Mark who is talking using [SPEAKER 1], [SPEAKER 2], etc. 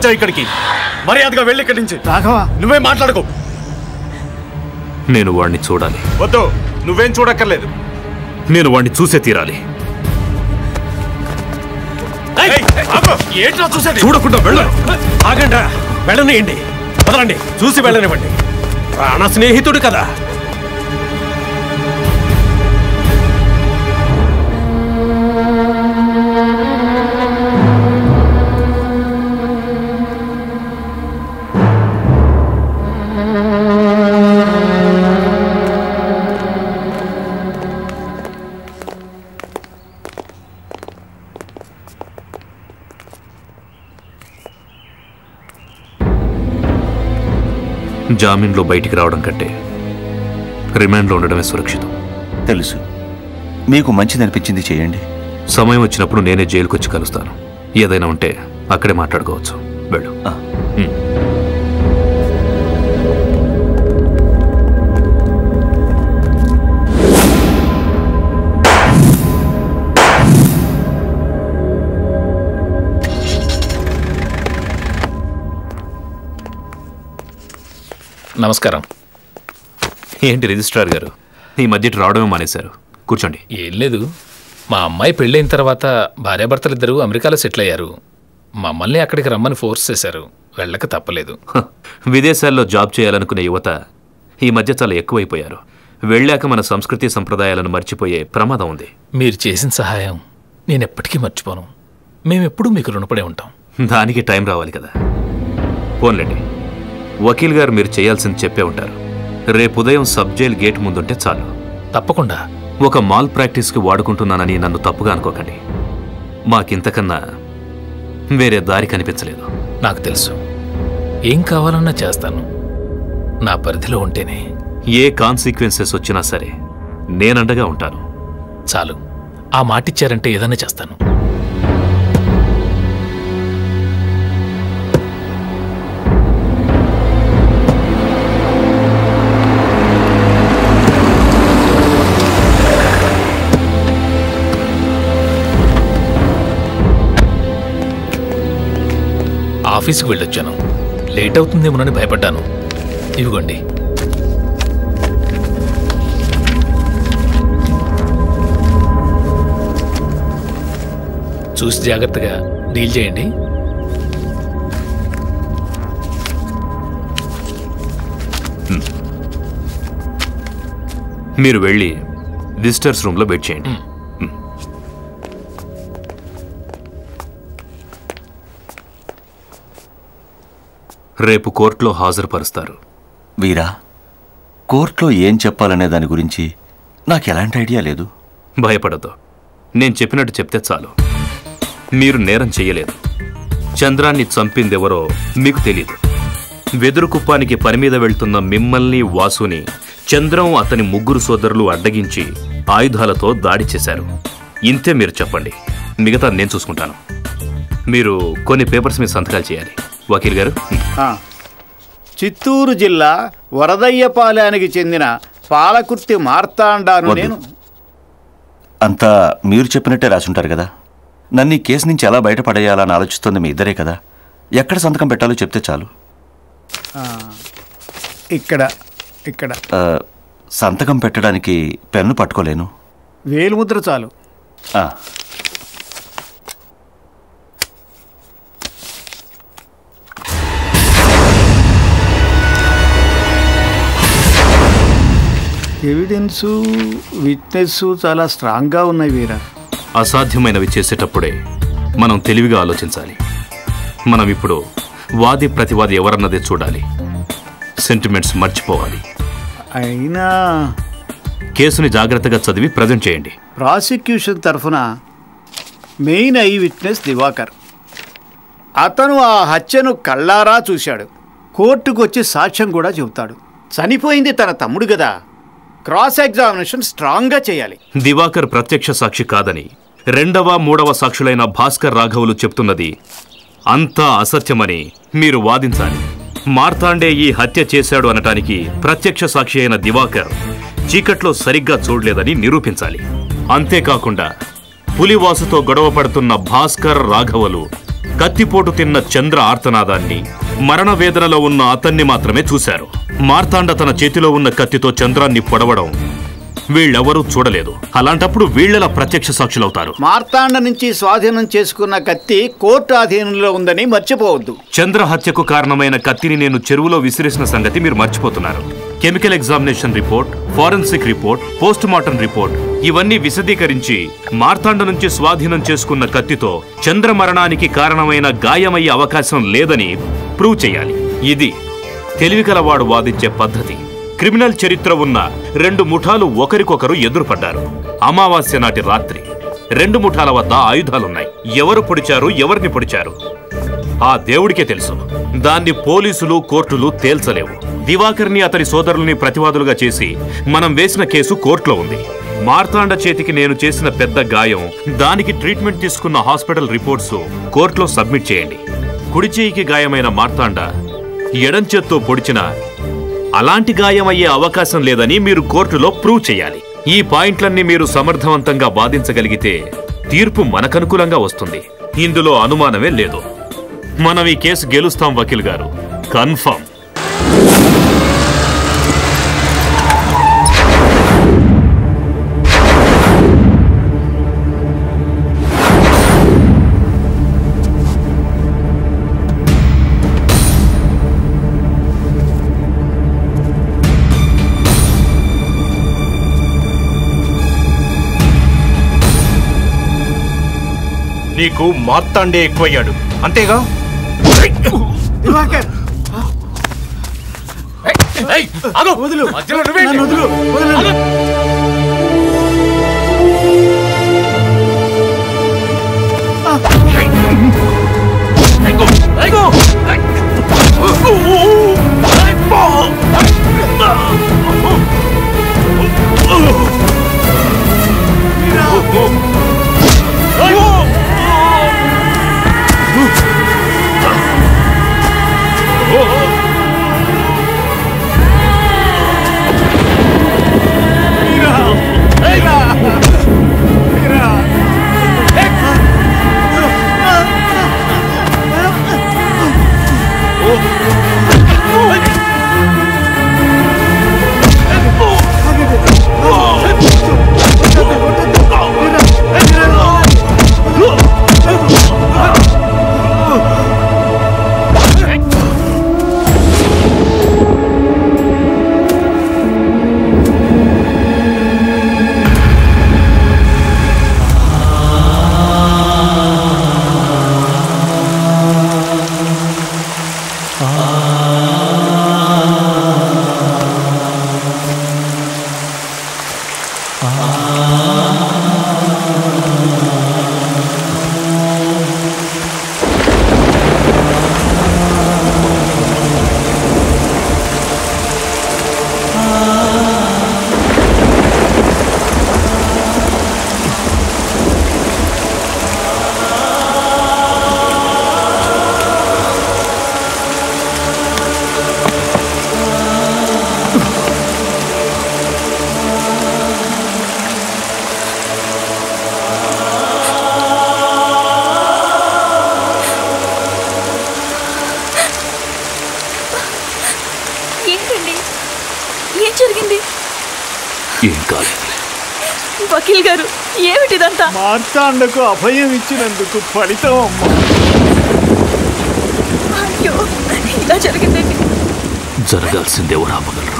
[SPEAKER 1] వచ్చావు ఇక్కడికి? మర్యాదగా వెళ్ళి ఇక్కడి నుంచి.
[SPEAKER 2] రాఘవ,
[SPEAKER 1] నువ్వే మాట్లాడుకో.
[SPEAKER 3] నేను వాడిని చూడాలి.
[SPEAKER 1] వద్దు, నువ్వేం చూడక్కర్లేదు.
[SPEAKER 3] నేను వాడిని చూసే తీరాలి.
[SPEAKER 1] ఏంట్రా చూసేది?
[SPEAKER 3] చూడకుండా వెళ్ళ.
[SPEAKER 4] ఆగండా, వెళ్ళనియండి. వదలండి, చూసి వెళ్ళనివ్వండి. ప్రాణ స్నేహితుడు కదా.
[SPEAKER 3] జామీన్లో బయటికి రావడం కంటే రిమాండ్లో ఉండడమే సురక్షితం.
[SPEAKER 5] తెలుసు, మీకు మంచిది అనిపించింది చేయండి.
[SPEAKER 3] సమయం వచ్చినప్పుడు నేనే జైలుకి వచ్చి కలుస్తాను. ఏదైనా ఉంటే అక్కడే మాట్లాడుకోవచ్చు. వెళ్ళు.
[SPEAKER 6] నమస్కారం.
[SPEAKER 3] ఏంటి రిజిస్ట్రార్ గారు, ఈ మధ్య రావడమే మానేశారు? కూర్చోండి.
[SPEAKER 6] ఏం లేదు, మా అమ్మాయి పెళ్ళైన తర్వాత భార్యాభర్తలిద్దరూ అమెరికాలో సెటిల్ అయ్యారు. మమ్మల్ని అక్కడికి రమ్మని ఫోర్స్ చేశారు. వెళ్ళక తప్పలేదు.
[SPEAKER 3] విదేశాల్లో జాబ్ చేయాలనుకునే యువత ఈ మధ్య చాలా ఎక్కువైపోయారు. వెళ్ళాక మన సంస్కృతి సంప్రదాయాలను మర్చిపోయే ప్రమాదం ఉంది.
[SPEAKER 6] మీరు చేసిన సహాయం నేనెప్పటికీ మర్చిపోను. మేమెప్పుడూ మీకు రుణపడే ఉంటాం.
[SPEAKER 3] దానికి టైం రావాలి కదా. పోన్లేండి, వకీల్ గారు మీరు చేయాల్సింది చెప్పే ఉంటారు. రేపు ఉదయం సబ్ జైల్ గేట్ ముందుంటే చాలు.
[SPEAKER 6] తప్పకుండా.
[SPEAKER 3] ఒక మాల్ ప్రాక్టీస్కి వాడుకుంటున్నానని నన్ను తప్పుగా అనుకోకండి. మాకింతకన్నా వేరే దారి కనిపించలేదు.
[SPEAKER 6] నాకు తెలుసు, ఏం కావాలన్నా చేస్తాను. నా పరిధిలో ఉంటేనే.
[SPEAKER 3] ఏ కాన్సిక్వెన్సెస్ వచ్చినా సరే నేనండగా ఉంటాను.
[SPEAKER 6] చాలు, ఆ మాటిచ్చారంటే ఏదైనా చేస్తాను. ఆఫీస్కి వెళ్ళొచ్చాను. లేట్ అవుతుందేమోనని భయపడ్డాను. ఇవిగోండి. చూసి జాగ్రత్తగా డీల్ చేయండి.
[SPEAKER 3] మీరు వెళ్ళి విజిటర్స్ రూమ్లో వెయిట్ చేయండి. రేపు కోర్టులో హాజరుపరుస్తారు.
[SPEAKER 5] వీరా, కోర్టులో ఏం చెప్పాలనే దాని గురించి నాకు ఎలాంటి ఐడియా లేదు.
[SPEAKER 3] భయపడద్దు, నేను చెప్పినట్టు చెప్తే చాలు. మీరు నేరం చెయ్యలేదు. చంద్రాన్ని చంపిందెవరో మీకు తెలీదు. వెదురు కుప్పానికి పని మీద వెళ్తున్న మిమ్మల్ని, వాసుని చంద్రం అతని ముగ్గురు సోదరులు అడ్డగించి ఆయుధాలతో దాడి చేశారు. ఇంతే మీరు చెప్పండి, మిగతా నేను చూసుకుంటాను. మీరు కొన్ని పేపర్స్ మీద సంతకాలు చేయాలి. వకీల్ గారు,
[SPEAKER 2] చిత్తూరు జిల్లా వరదయ్యపాలెనికి చెందిన పాలకుర్తి మార్తాండాను నేను.
[SPEAKER 5] అంతా మీరు చెప్పినట్టే రాసుంటారు కదా. నన్ను ఈ కేసు నుంచి ఎలా బయటపడేయాలని ఆలోచిస్తుంది మీ ఇద్దరే కదా. ఎక్కడ సంతకం పెట్టాలో చెప్తే చాలు.
[SPEAKER 2] ఇక్కడ ఇక్కడ
[SPEAKER 5] సంతకం పెట్టడానికి పెన్ను పట్టుకోలేను.
[SPEAKER 2] వేలుముద్ర చాలు. ఎవిడెన్సు, విట్నెస్ చాలా స్ట్రాంగ్గా ఉన్నాయి వీరా.
[SPEAKER 3] అసాధ్యమైనవి చేసేటప్పుడే మనం తెలివిగా ఆలోచించాలి. మనం ఇప్పుడు వాది ప్రతివాది ఎవరన్నదే చూడాలి. సెంటిమెంట్స్ మర్చిపోవాలి.
[SPEAKER 2] అయినా
[SPEAKER 3] కేసుని జాగ్రత్తగా చదివి ప్రజెంట్ చేయండి.
[SPEAKER 2] ప్రాసిక్యూషన్ తరఫున మెయిన్ ఐ విట్నెస్ దివాకర్. అతను ఆ హత్యను కళ్ళారా చూశాడు. కోర్టుకు వచ్చి సాక్ష్యం కూడా చెబుతాడు. చనిపోయింది తన తమ్ముడు కదా. క్రాస్ ఎగ్జామినేషన్ స్ట్రాంగ్గా చేయాలి.
[SPEAKER 3] దివాకర్ ప్రత్యక్ష సాక్షి కాదని రెండవ మూడవ సాక్షులైన భాస్కర్ రాఘవులు చెప్తున్నది అంతా అసత్యమని మీరు వాదించాలి. మార్తాండే ఈ హత్య చేశాడు అనటానికి ప్రత్యక్ష సాక్షి అయిన దివాకర్ చీకట్లో సరిగ్గా చూడలేదని నిరూపించాలి. అంతేకాకుండా పులివాసుతో గొడవ పడుతున్న భాస్కర్ రాఘవులు కత్తిపోటు తిన్న చంద్ర ఆర్తనాదాన్ని, మరణ వేదనలో ఉన్న అతన్ని మాత్రమే చూశారు. మార్తాండ తన చేతిలో ఉన్న కత్తితో చంద్రాన్ని పొడవడం వీళ్ళెవరూ చూడలేదు. అలాంటప్పుడు వీళ్ళలా ప్రత్యక్ష సాక్షులవుతారు.
[SPEAKER 2] మార్తాండ నుంచి స్వాధీనం చేసుకున్న కత్తి కోర్టు ఆధీనంలో ఉందని మర్చిపోవద్దు.
[SPEAKER 3] చంద్ర హత్యకు కారణమైన కత్తిని నేను చెరువులో విసిరేసిన సంగతి మీరు మర్చిపోతున్నారు. Chemical examination report, forensic report, post mortem report ఇవన్నీ విశదీకరించి మార్తాండ నుంచి స్వాధీనం చేసుకున్న కత్తితో చంద్ర మరణానికి కారణమైన గాయమయ్యే అవకాశం లేదని ప్రూవ్ చేయాలి. ఇది తెలివికలవాడు వాదించే పద్ధతి. క్రిమినల్ చరిత్ర ఉన్న 2 ముఠాలు ఒకరికొకరు ఎదురుపడ్డారు. అమావాస్య నాటి రాత్రి 2 ముఠాల వద్ద ఆయుధాలున్నాయి. ఎవరు పొడిచారు, ఎవరిని పొడిచారు ఆ దేవుడికే తెలుసు. దాన్ని పోలీసులు, కోర్టులు తేల్చలేవు. దివాకర్ని, అతని సోదరుల్ని ప్రతివాదులుగా చేసి మనం వేసిన కేసు కోర్టులో ఉంది. మార్తాండ చేతికి నేను చేసిన పెద్ద గాయం, దానికి ట్రీట్మెంట్ తీసుకున్న హాస్పిటల్ రిపోర్ట్స్ కోర్టులో సబ్మిట్ చేయండి. కుడి చేయికి గాయమైన మార్తాండ ఎడం చేత్తో పొడిచిన అలాంటి గాయం అయ్యే అవకాశం లేదని మీరు కోర్టులో ప్రూవ్ చేయాలి. ఈ పాయింట్లన్నీ మీరు సమర్థవంతంగా వాదించగలిగితే తీర్పు మనకనుకూలంగా వస్తుంది. ఇందులో అనుమానమే లేదు. మనం ఈ కేసు గెలుస్తాం వకీల్ గారు, కన్ఫర్మ్.
[SPEAKER 1] నీకు మార్తాండే ఎక్కువయ్యాడు, అంతేగా?
[SPEAKER 2] దివాకర్, వదులు, నన్ను వదులు, వదలండి.
[SPEAKER 7] వకీల్ గారు, ఏమిటిదంతా?
[SPEAKER 2] మార్తాండకు అభయం ఇచ్చినందుకు ఫలితం అమ్మా.
[SPEAKER 7] అయ్యో, ఇలా జరిగిందండి.
[SPEAKER 3] జరగాల్సిందేవో ఆపగలరు.